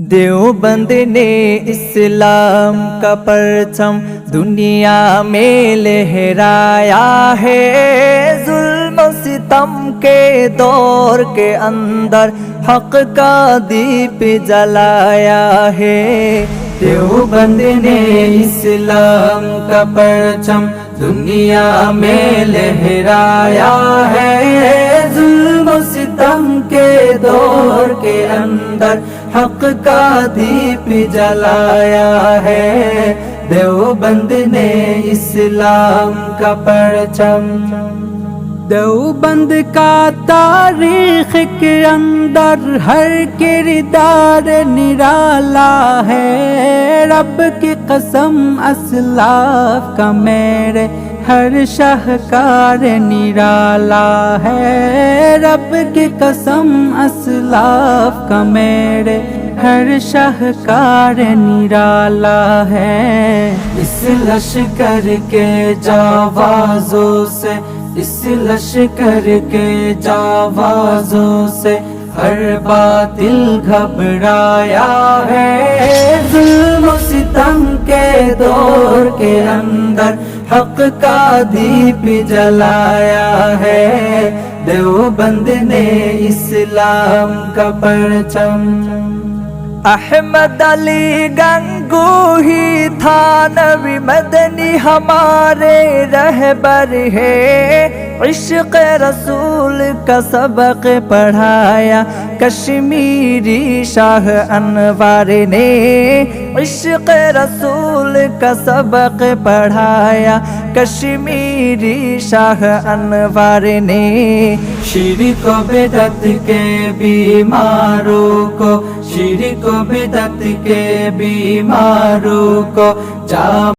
देवबंद ने इस्लाम का परचम दुनिया में लहराया है। जुल्म सितम के दौर के अंदर हक का दीप जलाया है। देवबंद ने इस्लाम का परचम दुनिया में लहराया है। जुल्म सितम के दौर के अंदर हक का दीप जलाया है। देवबंद ने इस्लाम का परचम। देवबंद का तारीख के अंदर हर किरदार निराला है। रब की कसम असलाफ का मेरे हर शाहकार निराला है। रब की कसम असलाफ का मेरे हर शाहकार निराला है। इस लश्कर के जावाजों से, इस लश्कर के जावाजों से हर बातिल घबराया है। जुल्म सितम के दौर के अंदर हक का दीप जलाया है। देवबंद ने इस्लाम का परचम। अहमद अली गंगोही थानवी मदनी हमारे रहबर है। इश्क़ रसूल का सबक पढ़ाया कश्मीरी शाह अनवर ने। इश्क़ रसूल का सबक पढ़ाया कश्मीरी शाह अनवर ने। शिरक व बिदअत के बीमारों को, शिरक व बिदअत के बीमारों को